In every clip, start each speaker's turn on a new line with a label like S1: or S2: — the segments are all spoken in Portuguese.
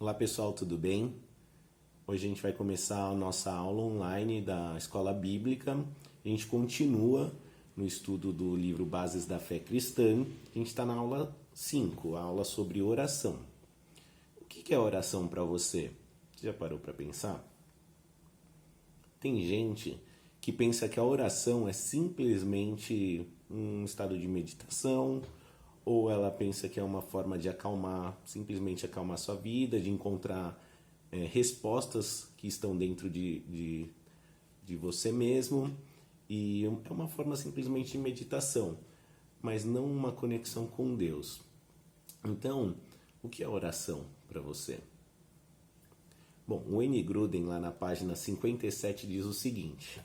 S1: Olá pessoal, tudo bem? Hoje a gente vai começar a nossa aula online da Escola Bíblica. A gente continua no estudo do livro Bases da Fé Cristã. A gente está na aula 5, a aula sobre oração. O que é oração para você? Você já parou para pensar? Tem gente que pensa que a oração é simplesmente um estado de meditação, ou ela pensa que é uma forma de acalmar, simplesmente acalmar sua vida, de encontrar respostas que estão dentro de você mesmo, e é uma forma simplesmente de meditação, mas não uma conexão com Deus. Então, o que é oração para você? Bom, o N. Gruden, lá na página 57, diz o seguinte: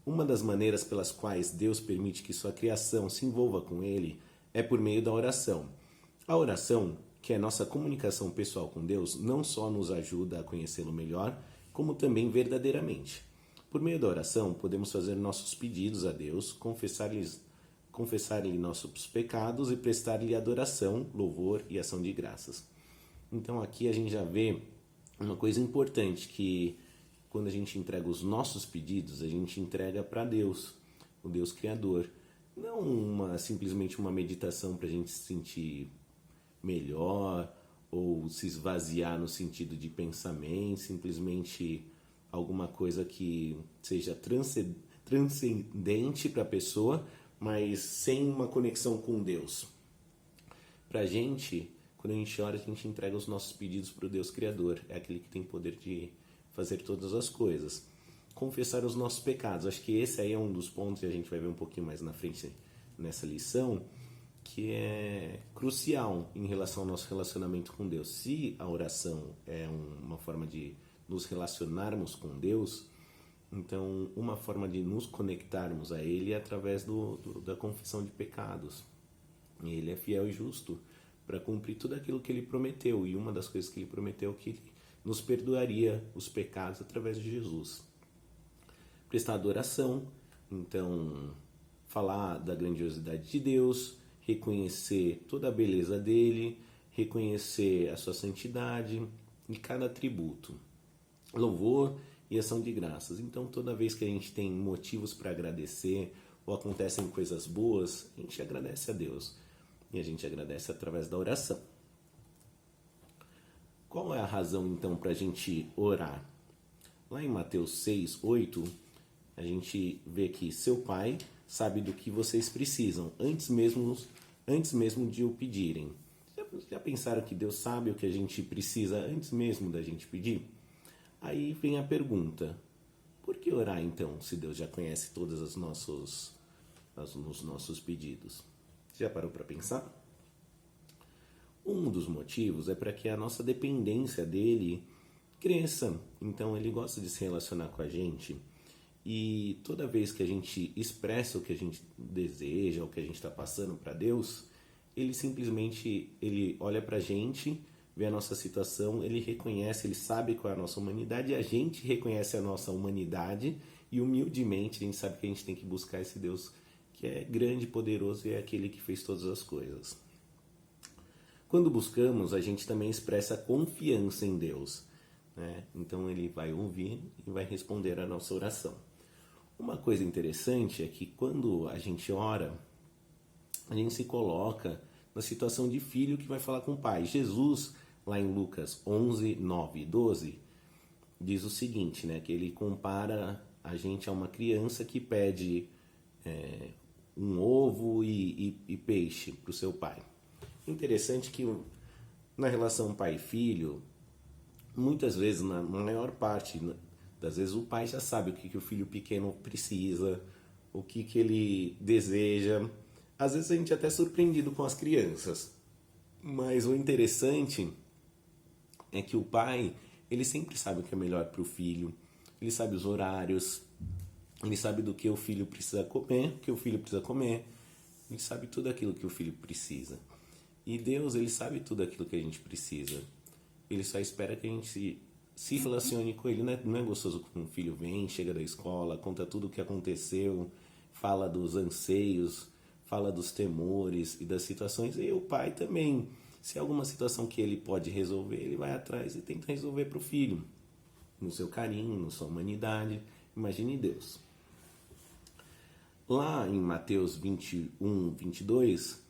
S1: uma das maneiras pelas quais Deus permite que sua criação se envolva com Ele é por meio da oração. A oração, que é nossa comunicação pessoal com Deus, não só nos ajuda a conhecê-lo melhor, como também verdadeiramente. Por meio da oração, podemos fazer nossos pedidos a Deus, confessar-lhe nossos pecados e prestar-lhe adoração, louvor e ação de graças. Então aqui a gente já vê uma coisa importante, que quando a gente entrega os nossos pedidos, a gente entrega para Deus, o Deus Criador. Não simplesmente uma meditação para a gente se sentir melhor ou se esvaziar no sentido de pensamento, simplesmente alguma coisa que seja transcendente para a pessoa, mas sem uma conexão com Deus. Para a gente, quando a gente ora, a gente entrega os nossos pedidos para o Deus Criador, é aquele que tem poder de fazer todas as coisas. Confessar os nossos pecados, acho que esse aí é um dos pontos que a gente vai ver um pouquinho mais na frente nessa lição, que é crucial em relação ao nosso relacionamento com Deus. Se a oração é uma forma de nos relacionarmos com Deus, então uma forma de nos conectarmos a Ele é através da confissão de pecados. Ele é fiel e justo para cumprir tudo aquilo que Ele prometeu, e uma das coisas que Ele prometeu é que Ele nos perdoaria os pecados através de Jesus. Prestar adoração, então falar da grandiosidade de Deus, reconhecer toda a beleza dele, reconhecer a sua santidade e cada atributo. Louvor e ação de graças. Então toda vez que a gente tem motivos para agradecer ou acontecem coisas boas, a gente agradece a Deus. E a gente agradece através da oração. Qual é a razão então para a gente orar? Lá em Mateus 6, 8, a gente vê que seu Pai sabe do que vocês precisam, antes mesmo de o pedirem. Já pensaram que Deus sabe o que a gente precisa antes mesmo da gente pedir? Aí vem a pergunta: por que orar então, se Deus já conhece todos os nossos pedidos? Já parou para pensar? Um dos motivos é para que a nossa dependência dele cresça. Então ele gosta de se relacionar com a gente, e toda vez que a gente expressa o que a gente deseja, o que a gente está passando para Deus, ele simplesmente olha para a gente, vê a nossa situação, ele reconhece, ele sabe qual é a nossa humanidade, e a gente reconhece a nossa humanidade, e humildemente a gente sabe que a gente tem que buscar esse Deus que é grande, poderoso e é aquele que fez todas as coisas. Quando buscamos, a gente também expressa confiança em Deus, né? Então ele vai ouvir e vai responder a nossa oração. Uma coisa interessante é que quando a gente ora, a gente se coloca na situação de filho que vai falar com o pai. Jesus, lá em Lucas 11, 9 e 12, diz o seguinte, né? Que ele compara a gente a uma criança que pede um ovo e peixe para o seu pai. Interessante que na relação pai e filho, muitas vezes, na maior parte das vezes, o pai já sabe o que o filho pequeno precisa, o que ele deseja. Às vezes a gente é até surpreendido com as crianças, mas o interessante é que o pai, ele sempre sabe o que é melhor para o filho, ele sabe os horários, ele sabe do que o filho precisa comer, ele sabe tudo aquilo que o filho precisa. E Deus, ele sabe tudo aquilo que a gente precisa. Ele só espera que a gente se relacione com ele. Não é gostoso quando um filho vem, chega da escola, conta tudo o que aconteceu, fala dos anseios, fala dos temores e das situações. E o pai também Se é alguma situação que ele pode resolver, ele vai atrás e tenta resolver para o filho, no seu carinho, na sua humanidade. Imagine Deus. Lá em Mateus 21, 22,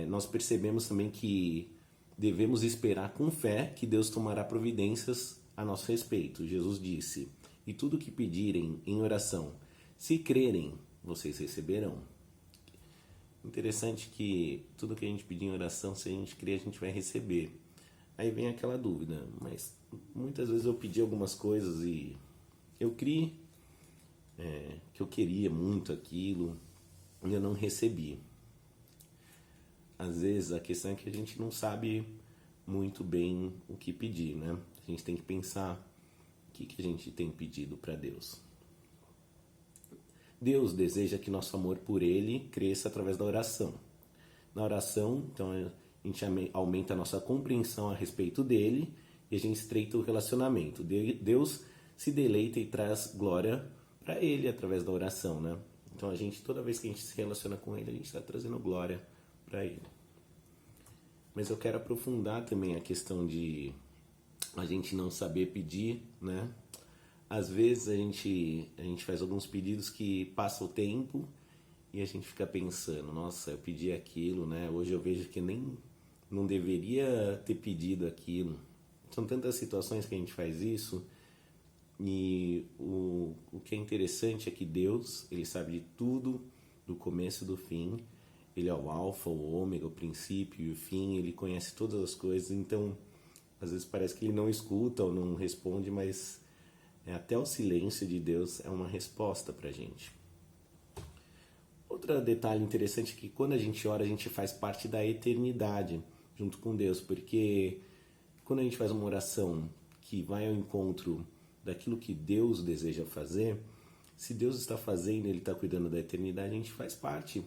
S1: nós percebemos também que devemos esperar com fé que Deus tomará providências a nosso respeito. Jesus disse: "E tudo que pedirem em oração, se crerem, vocês receberão." Interessante que tudo que a gente pedir em oração, se a gente crer, a gente vai receber. Aí vem aquela dúvida, mas muitas vezes eu pedi algumas coisas e eu criei que eu queria muito aquilo e eu não recebi. Às vezes a questão é que a gente não sabe muito bem o que pedir, né? A gente tem que pensar o que a gente tem pedido para Deus. Deus deseja que nosso amor por Ele cresça através da oração. Na oração, então, a gente aumenta a nossa compreensão a respeito dEle e a gente estreita o relacionamento. Deus se deleita e traz glória para Ele através da oração, né? Então, toda vez que a gente se relaciona com Ele, a gente está trazendo glória para Ele. Mas eu quero aprofundar também a questão de a gente não saber pedir, né? Às vezes a gente faz alguns pedidos que passa o tempo e a gente fica pensando, nossa, eu pedi aquilo, né? Hoje eu vejo que nem não deveria ter pedido aquilo. São tantas situações que a gente faz isso e o que é interessante é que Deus, Ele sabe de tudo, do começo e do fim. Ele é o alfa, o ômega, o princípio e o fim, Ele conhece todas as coisas, então às vezes parece que Ele não escuta ou não responde, mas até o silêncio de Deus é uma resposta para a gente. Outro detalhe interessante é que quando a gente ora, a gente faz parte da eternidade junto com Deus, porque quando a gente faz uma oração que vai ao encontro daquilo que Deus deseja fazer, se Deus está fazendo, Ele está cuidando da eternidade, a gente faz parte,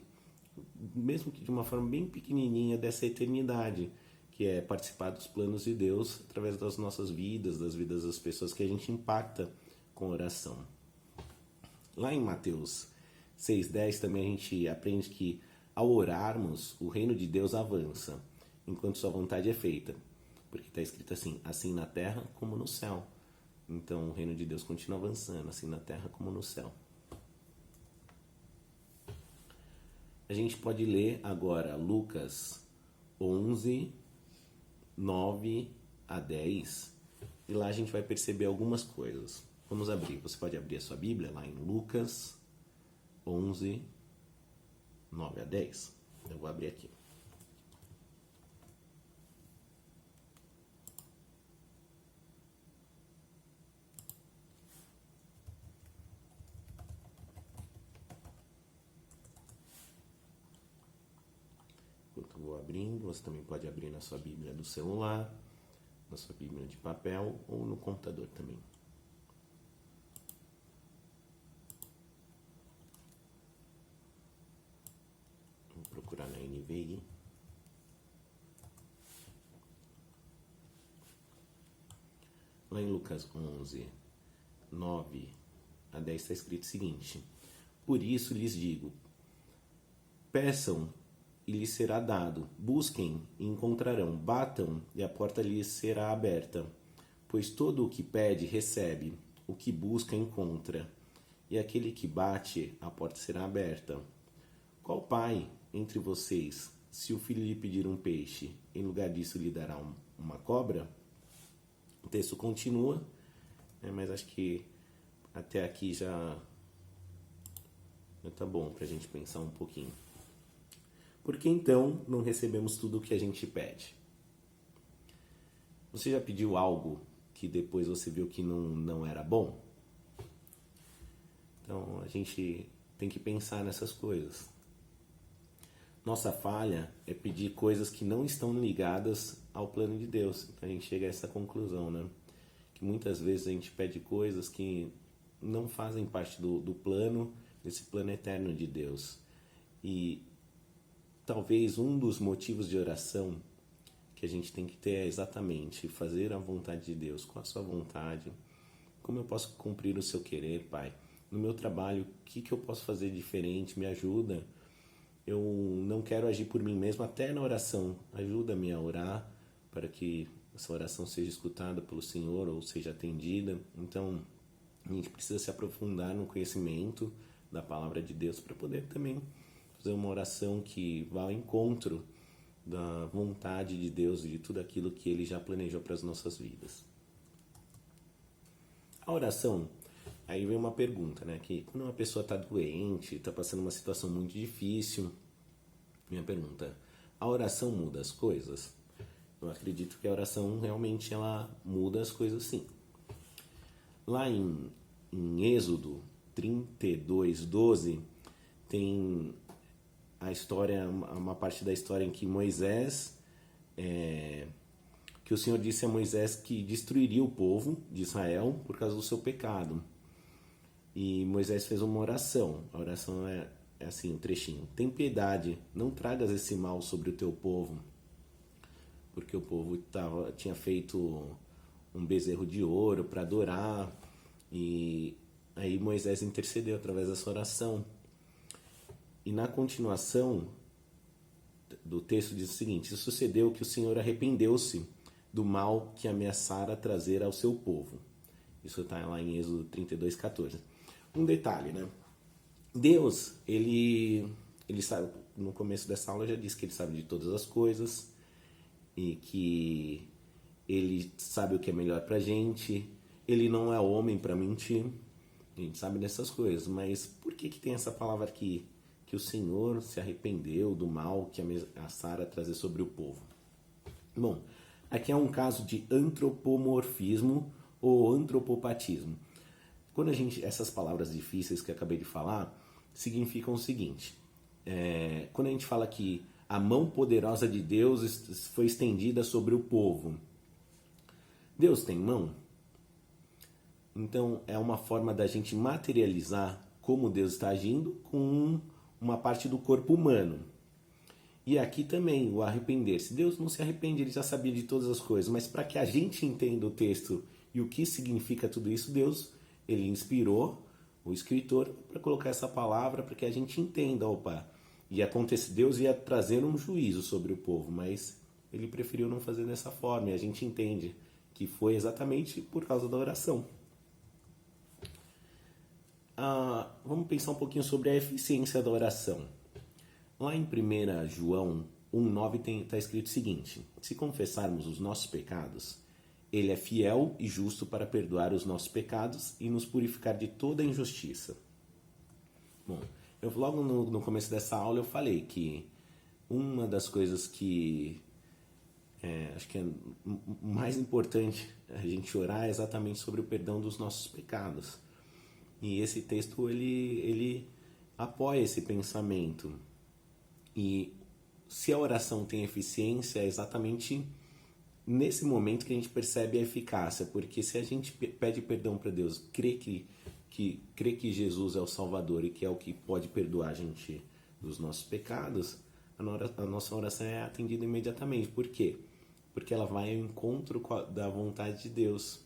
S1: mesmo que de uma forma bem pequenininha, dessa eternidade, que é participar dos planos de Deus através das nossas vidas, das vidas das pessoas que a gente impacta com oração. Lá em Mateus 6,10 também a gente aprende que ao orarmos, o reino de Deus avança, enquanto sua vontade é feita. Porque está escrito assim na terra como no céu. Então o reino de Deus continua avançando, assim na terra como no céu. A gente pode ler agora Lucas 11, 9 a 10, e lá a gente vai perceber algumas coisas. Vamos abrir, você pode abrir a sua Bíblia lá em Lucas 11, 9 a 10. Eu vou abrir aqui. Enquanto eu vou abrindo, você também pode abrir na sua Bíblia do celular, na sua Bíblia de papel ou no computador também. Vou procurar na NVI. Lá em Lucas 11, 9 a 10 está escrito o seguinte: "Por isso lhes digo, peçam e lhes será dado, busquem e encontrarão, batam e a porta lhes será aberta. Pois todo o que pede, recebe, o que busca, encontra, e aquele que bate, a porta será aberta. Qual pai entre vocês, se o filho lhe pedir um peixe, em lugar disso lhe dará uma cobra?" O texto continua, mas acho que até aqui já tá bom para a gente pensar um pouquinho. Por que então não recebemos tudo o que a gente pede? Você já pediu algo que depois você viu que não era bom? Então a gente tem que pensar nessas coisas. Nossa falha é pedir coisas que não estão ligadas ao plano de Deus. Então a gente chega a essa conclusão, né? Que muitas vezes a gente pede coisas que não fazem parte do plano, desse plano eterno de Deus. E talvez um dos motivos de oração que a gente tem que ter é exatamente fazer a vontade de Deus. Qual a sua vontade? Como eu posso cumprir o seu querer, Pai? No meu trabalho, o que eu posso fazer diferente? Me ajuda. eu não quero agir por mim mesmo até na oração. Ajuda-me a orar para que essa oração seja escutada pelo Senhor ou seja atendida. Então, a gente precisa se aprofundar no conhecimento da palavra de Deus para poder também fazer uma oração que vá ao encontro da vontade de Deus e de tudo aquilo que Ele já planejou para as nossas vidas. A oração, aí vem uma pergunta, né? Que quando uma pessoa está doente, está passando uma situação muito difícil, minha pergunta, a oração muda as coisas? Eu acredito que a oração realmente ela muda as coisas sim. Lá em Êxodo 32:12 tem a história, uma parte da história em que Moisés, que o Senhor disse a Moisés que destruiria o povo de Israel por causa do seu pecado. E Moisés fez uma oração. A oração é assim, um trechinho. Tem piedade, não tragas esse mal sobre o teu povo. Porque o povo tinha feito um bezerro de ouro para adorar. E aí Moisés intercedeu através dessa oração. E na continuação do texto diz o seguinte: sucedeu que o Senhor arrependeu-se do mal que ameaçara trazer ao seu povo. Isso está lá em Êxodo 32:14. Um detalhe, né? Deus, ele sabe, no começo dessa aula eu já disse que ele sabe de todas as coisas e que ele sabe o que é melhor pra gente. Ele não é homem para mentir. A gente sabe dessas coisas, mas por que tem essa palavra aqui? Que o Senhor se arrependeu do mal que ameaçara trazer sobre o povo. Bom, aqui é um caso de antropomorfismo ou antropopatismo. Quando essas palavras difíceis que eu acabei de falar, significam o seguinte. Quando a gente fala que a mão poderosa de Deus foi estendida sobre o povo. Deus tem mão? Então, é uma forma da gente materializar como Deus está agindo com uma parte do corpo humano. E aqui também, o arrepender-se. Deus não se arrepende, ele já sabia de todas as coisas, mas para que a gente entenda o texto e o que significa tudo isso, Deus, ele inspirou o escritor para colocar essa palavra para que a gente entenda, Deus ia trazer um juízo sobre o povo, mas ele preferiu não fazer dessa forma, e a gente entende que foi exatamente por causa da oração. Vamos pensar um pouquinho sobre a eficiência da oração. Lá em 1 João 1,9 está escrito o seguinte: se confessarmos os nossos pecados, ele é fiel e justo para perdoar os nossos pecados e nos purificar de toda injustiça. Bom, logo no começo dessa aula eu falei que uma das coisas que acho que é mais importante a gente orar é exatamente sobre o perdão dos nossos pecados. E esse texto ele apoia esse pensamento. E se a oração tem eficiência, é exatamente nesse momento que a gente percebe a eficácia, porque se a gente pede perdão para Deus, crê que Jesus é o Salvador e que é o que pode perdoar a gente dos nossos pecados, a nossa oração é atendida imediatamente. Por quê? Porque ela vai ao encontro da vontade de Deus.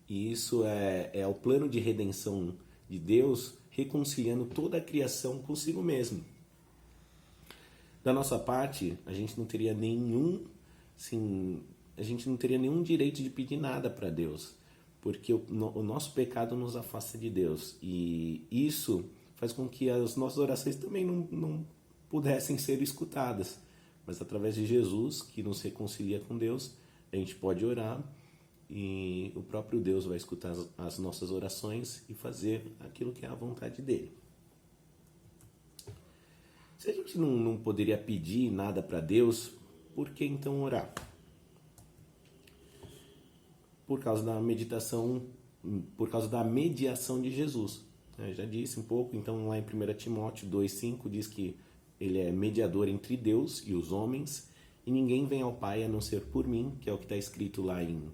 S1: E isso é o plano de redenção de Deus reconciliando toda a criação consigo mesmo. Da nossa parte, a gente não teria nenhum direito de pedir nada para Deus, porque o nosso pecado nos afasta de Deus, e isso faz com que as nossas orações também não pudessem ser escutadas, mas através de Jesus, que nos reconcilia com Deus, a gente pode orar e o próprio Deus vai escutar as nossas orações e fazer aquilo que é a vontade dele. Se a gente não poderia pedir nada para Deus, por que então orar? Por causa da meditação, por causa da mediação de Jesus. Eu já disse um pouco, então lá em 1 Timóteo 2,5 diz que ele é mediador entre Deus e os homens, e ninguém vem ao Pai a não ser por mim, que é o que está escrito lá em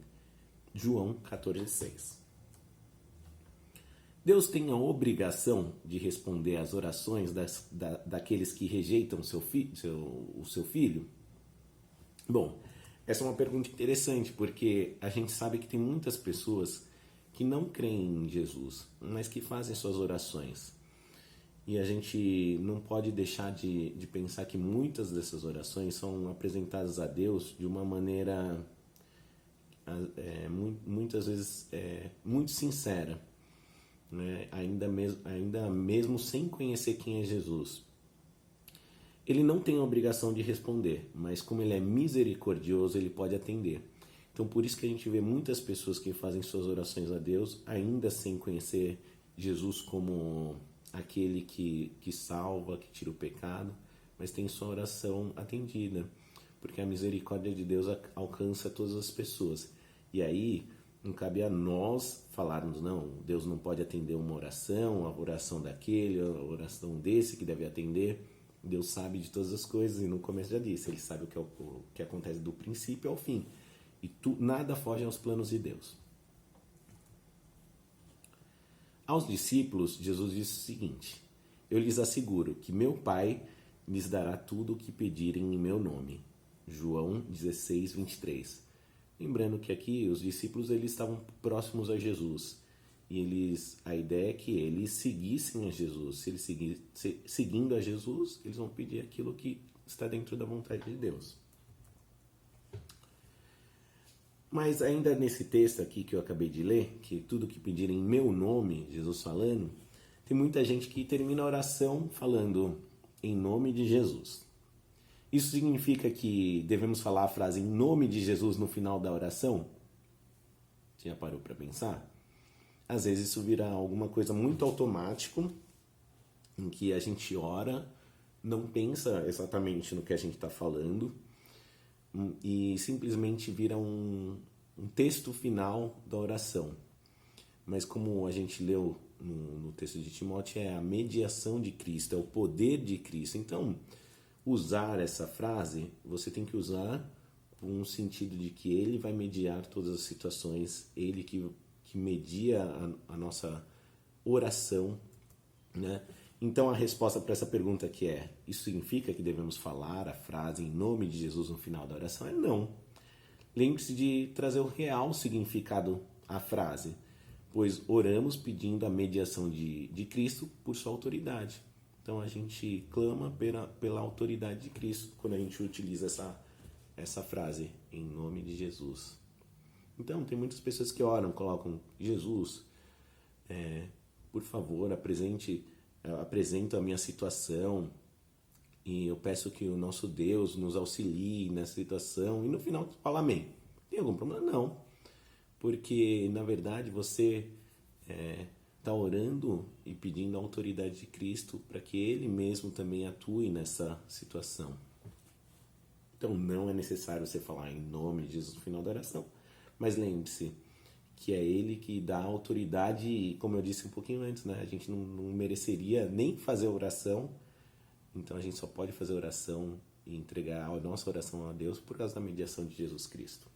S1: João 14,6. Deus tem a obrigação de responder às orações daqueles que rejeitam o seu filho? Bom, essa é uma pergunta interessante, porque a gente sabe que tem muitas pessoas que não creem em Jesus, mas que fazem suas orações. E a gente não pode deixar de pensar que muitas dessas orações são apresentadas a Deus de uma maneira muitas vezes muito sincera, né? Ainda mesmo sem conhecer quem é Jesus. Ele não tem a obrigação de responder, mas como ele é misericordioso, ele pode atender. Então, por isso que a gente vê muitas pessoas que fazem suas orações a Deus, ainda sem conhecer Jesus como aquele que salva, que tira o pecado, mas tem sua oração atendida, porque a misericórdia de Deus alcança todas as pessoas. E aí, não cabe a nós falarmos, não, Deus não pode atender uma oração, a oração daquele, a oração desse que deve atender. Deus sabe de todas as coisas e no começo já disse, ele sabe o que acontece do princípio ao fim. E nada foge aos planos de Deus. Aos discípulos, Jesus disse o seguinte: eu lhes asseguro que meu Pai lhes dará tudo o que pedirem em meu nome. João 16, 23. Lembrando que aqui os discípulos eles estavam próximos a Jesus. E a ideia é que eles seguissem a Jesus. Se eles seguindo a Jesus, eles vão pedir aquilo que está dentro da vontade de Deus. Mas ainda nesse texto aqui que eu acabei de ler, que tudo que pedirem em meu nome, Jesus falando, tem muita gente que termina a oração falando em nome de Jesus. Isso significa que devemos falar a frase em nome de Jesus no final da oração? Você já parou para pensar? Às vezes isso vira alguma coisa muito automático, em que a gente ora, não pensa exatamente no que a gente está falando, e simplesmente vira um texto final da oração. Mas como a gente leu no texto de Timóteo, é a mediação de Cristo, é o poder de Cristo. Então, usar essa frase, você tem que usar com um sentido de que ele vai mediar todas as situações, ele que media a nossa oração, né? Então a resposta para essa pergunta que isso significa que devemos falar a frase em nome de Jesus no final da oração? É não. Lembre-se de trazer o real significado à frase, pois oramos pedindo a mediação de Cristo por sua autoridade. Então a gente clama pela autoridade de Cristo quando a gente utiliza essa frase em nome de Jesus. Então, tem muitas pessoas que oram, colocam Jesus, por favor, apresento a minha situação e eu peço que o nosso Deus nos auxilie nessa situação e no final fala amém. Tem algum problema? Não, porque na verdade você está orando e pedindo a autoridade de Cristo para que Ele mesmo também atue nessa situação. Então, não é necessário você falar em nome de Jesus no final da oração. Mas lembre-se que é Ele que dá autoridade e, como eu disse um pouquinho antes, né, a gente não mereceria nem fazer oração, então a gente só pode fazer oração e entregar a nossa oração a Deus por causa da mediação de Jesus Cristo.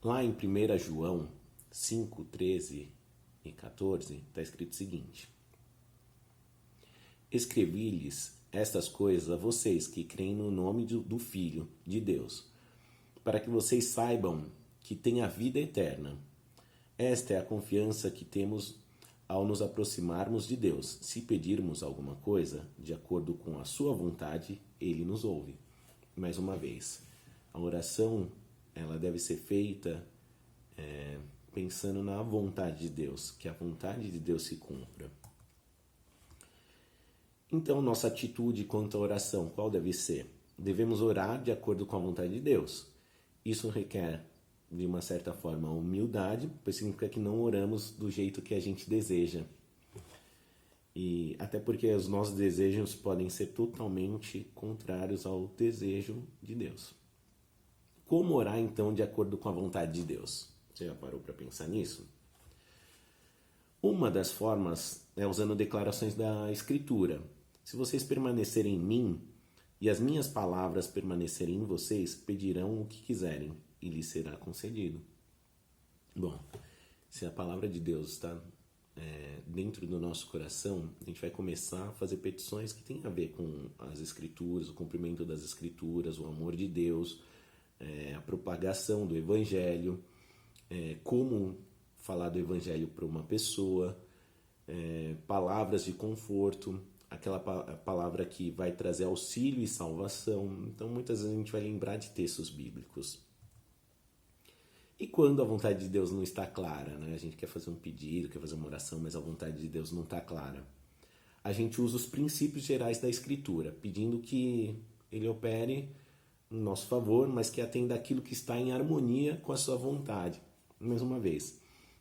S1: Lá em 1 João 5, 13 e 14 está escrito o seguinte: escrevi-lhes estas coisas a vocês que creem no nome do Filho de Deus, para que vocês saibam que têm a vida eterna. Esta é a confiança que temos ao nos aproximarmos de Deus. Se pedirmos alguma coisa de acordo com a sua vontade, Ele nos ouve. Mais uma vez, a oração ela deve ser feita pensando na vontade de Deus, que a vontade de Deus se cumpra. Então, nossa atitude quanto à oração, qual deve ser? Devemos orar de acordo com a vontade de Deus. Isso requer, de uma certa forma, humildade, pois significa que não oramos do jeito que a gente deseja. E até porque os nossos desejos podem ser totalmente contrários ao desejo de Deus. Como orar, então, de acordo com a vontade de Deus? Você já parou para pensar nisso? Uma das formas é usando declarações da Escritura. Se vocês permanecerem em mim e as minhas palavras permanecerem em vocês, pedirão o que quiserem e lhes será concedido. Bom, se a palavra de Deus está dentro do nosso coração, a gente vai começar a fazer petições que têm a ver com as Escrituras, o cumprimento das Escrituras, o amor de Deus, a propagação do Evangelho, como falar do Evangelho para uma pessoa, palavras de conforto, aquela palavra que vai trazer auxílio e salvação. Então, muitas vezes a gente vai lembrar de textos bíblicos. E quando a vontade de Deus não está clara, né? A gente quer fazer um pedido, quer fazer uma oração, mas a vontade de Deus não está clara. A gente usa os princípios gerais da Escritura, pedindo que Ele opere em nosso favor, mas que atenda aquilo que está em harmonia com a sua vontade. Mais uma vez,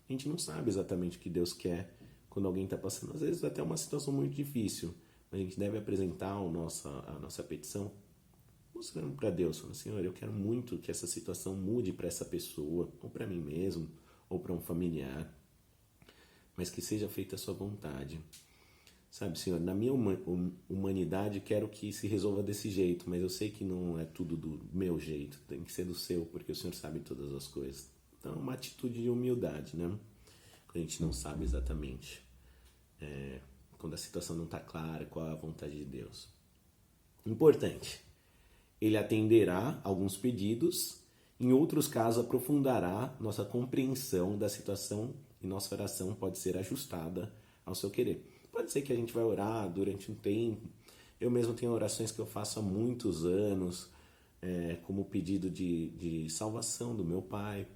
S1: a gente não sabe exatamente o que Deus quer quando alguém está passando, às vezes até uma situação muito difícil, mas a gente deve apresentar a nossa petição mostrando para Deus, falando, Senhor, eu quero muito que essa situação mude para essa pessoa, ou para mim mesmo, ou para um familiar, mas que seja feita a sua vontade. Sabe, Senhor, na minha humanidade quero que se resolva desse jeito, mas eu sei que não é tudo do meu jeito, tem que ser do seu, porque o Senhor sabe todas as coisas. Então é uma atitude de humildade, né? Quando a gente não sabe exatamente, quando a situação não está clara, qual é a vontade de Deus. Importante, Ele atenderá alguns pedidos, em outros casos aprofundará nossa compreensão da situação e nossa oração pode ser ajustada ao seu querer. Pode ser que a gente vai orar durante um tempo. Eu mesmo tenho orações que eu faço há muitos anos, como pedido de salvação do meu pai.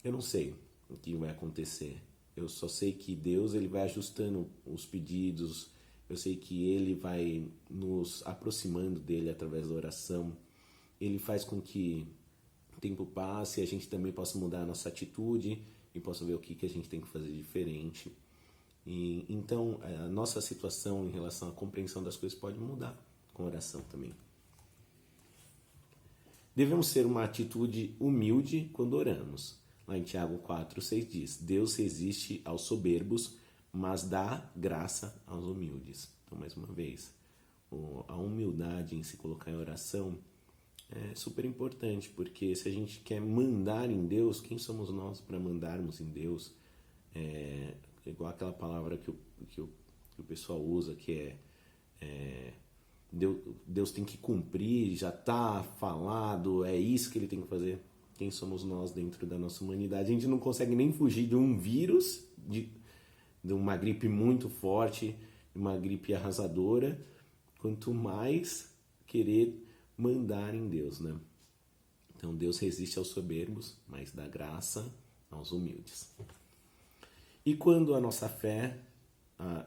S1: Eu não sei o que vai acontecer. Eu só sei que Deus ele vai ajustando os pedidos. Eu sei que Ele vai nos aproximando dEle através da oração. Ele faz com que o tempo passe e a gente também possa mudar a nossa atitude e possa ver o que a gente tem que fazer diferente. E, então, a nossa situação em relação à compreensão das coisas pode mudar com a oração também. Devemos ter uma atitude humilde quando oramos. Lá em Tiago 4:6 diz, Deus resiste aos soberbos, mas dá graça aos humildes. Então, mais uma vez, a humildade em se colocar em oração é super importante, porque se a gente quer mandar em Deus, quem somos nós para mandarmos em Deus? Igual aquela palavra que o pessoal usa, que Deus tem que cumprir, já está falado, é isso que Ele tem que fazer. Quem somos nós dentro da nossa humanidade? A gente não consegue nem fugir de um vírus, de uma gripe muito forte, uma gripe arrasadora, quanto mais querer mandar em Deus, né? Então Deus resiste aos soberbos, mas dá graça aos humildes. E quando a nossa fé,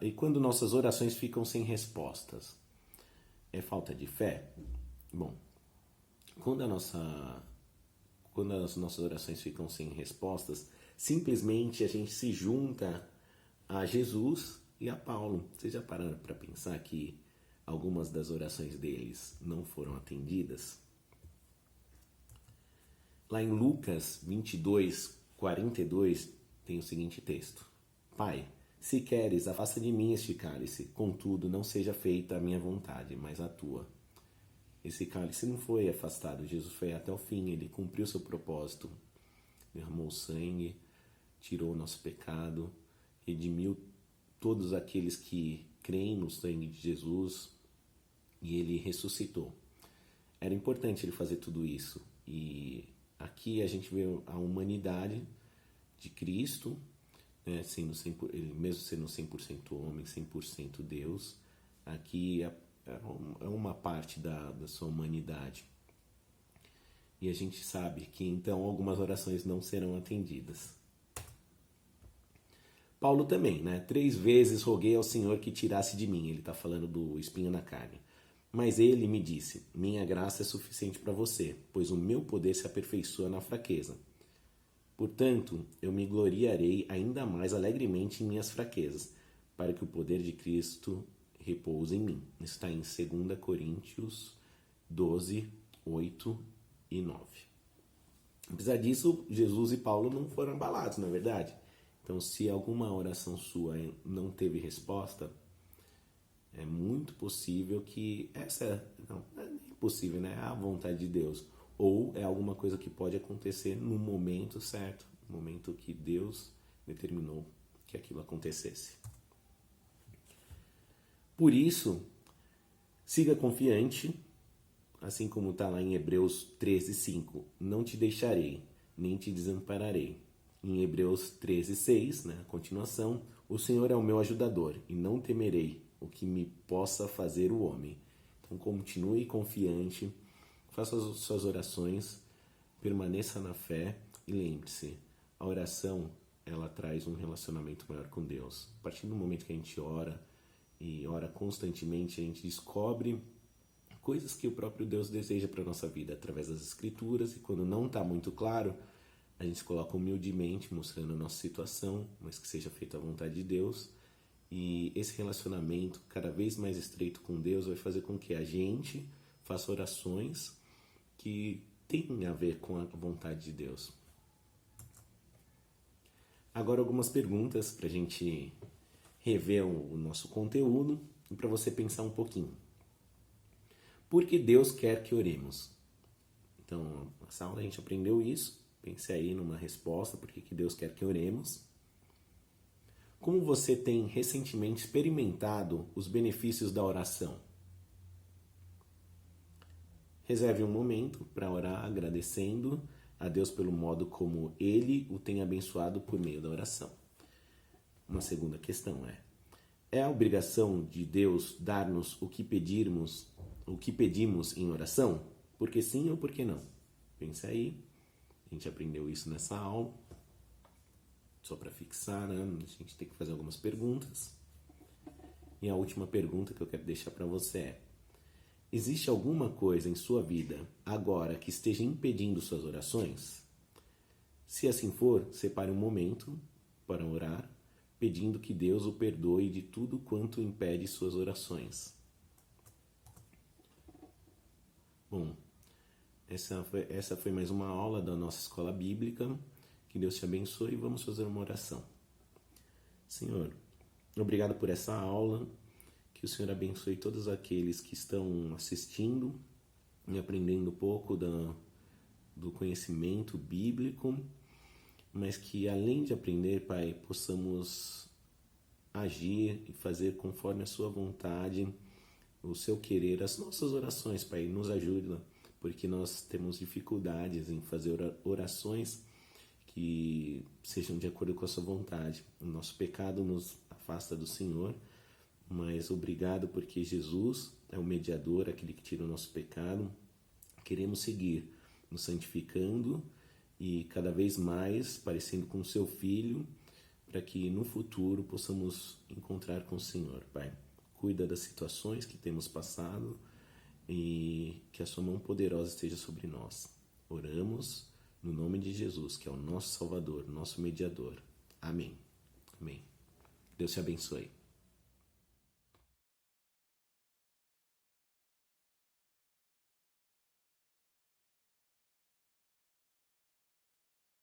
S1: e quando nossas orações ficam sem respostas, é falta de fé? Bom, quando as nossas orações ficam sem respostas, simplesmente a gente se junta a Jesus e a Paulo. Vocês já pararam para pensar que algumas das orações deles não foram atendidas? Lá em Lucas 22:42 tem o seguinte texto. Pai, se queres, afasta de mim este cálice, contudo não seja feita a minha vontade, mas a tua. Esse cálice não foi afastado, Jesus foi até o fim, Ele cumpriu seu propósito, derramou sangue, tirou o nosso pecado, redimiu todos aqueles que creem no sangue de Jesus e Ele ressuscitou. Era importante Ele fazer tudo isso e aqui a gente vê a humanidade de Cristo, né, ele mesmo sendo 100% homem, 100% Deus, aqui é uma parte da sua humanidade. E a gente sabe que então algumas orações não serão atendidas. Paulo também, né? 3 vezes roguei ao Senhor que tirasse de mim. Ele está falando do espinho na carne. Mas ele me disse, minha graça é suficiente para você, pois o meu poder se aperfeiçoa na fraqueza. Portanto, eu me gloriarei ainda mais alegremente em minhas fraquezas, para que o poder de Cristo repouse em mim. Isso está em 2 Coríntios 12:8 e 9. Apesar disso, Jesus e Paulo não foram abalados, não é verdade? Então, se alguma oração sua não teve resposta, é muito possível que não é nem possível, né? É a vontade de Deus. Ou é alguma coisa que pode acontecer no momento certo, no momento que Deus determinou que aquilo acontecesse. Por isso, siga confiante, assim como está lá em Hebreus 13:5. Não te deixarei, nem te desampararei. Em Hebreus 13:6, né, a continuação, o Senhor é o meu ajudador e não temerei o que me possa fazer o homem. Então continue confiante, faça as suas orações, permaneça na fé e lembre-se, a oração ela traz um relacionamento maior com Deus. A partir do momento que a gente ora e ora constantemente, a gente descobre coisas que o próprio Deus deseja para a nossa vida através das Escrituras, e quando não está muito claro, a gente coloca humildemente, mostrando a nossa situação, mas que seja feita a vontade de Deus. E esse relacionamento cada vez mais estreito com Deus vai fazer com que a gente faça orações que têm a ver com a vontade de Deus. Agora algumas perguntas para a gente rever o nosso conteúdo e para você pensar um pouquinho. Por que Deus quer que oremos? Então, nessa aula a gente aprendeu isso. Pense aí numa resposta, por que Deus quer que oremos. Como você tem recentemente experimentado os benefícios da oração? Reserve um momento para orar agradecendo a Deus pelo modo como Ele o tem abençoado por meio da oração. Uma segunda questão é a obrigação de Deus dar-nos o que pedimos em oração? Por que sim ou por que não? Pensa aí. A gente aprendeu isso nessa aula. Só para fixar, né? A gente tem que fazer algumas perguntas. E a última pergunta que eu quero deixar para você é: existe alguma coisa em sua vida agora que esteja impedindo suas orações? Se assim for, separe um momento para orar, pedindo que Deus o perdoe de tudo quanto impede suas orações. Bom, essa foi mais uma aula da nossa escola bíblica. Que Deus te abençoe e vamos fazer uma oração. Senhor, obrigado por essa aula. Que o Senhor abençoe todos aqueles que estão assistindo e aprendendo um pouco do conhecimento bíblico, mas que além de aprender, Pai, possamos agir e fazer conforme a sua vontade, o seu querer, as nossas orações, Pai, nos ajuda, porque nós temos dificuldades em fazer orações que sejam de acordo com a sua vontade. O nosso pecado nos afasta do Senhor, mas obrigado porque Jesus é o mediador, aquele que tira o nosso pecado. Queremos seguir nos santificando e cada vez mais parecendo com o seu Filho, para que no futuro possamos encontrar com o Senhor, Pai. Cuida das situações que temos passado e que a sua mão poderosa esteja sobre nós. Oramos no nome de Jesus, que é o nosso Salvador, nosso mediador. Amém. Amém. Deus te abençoe.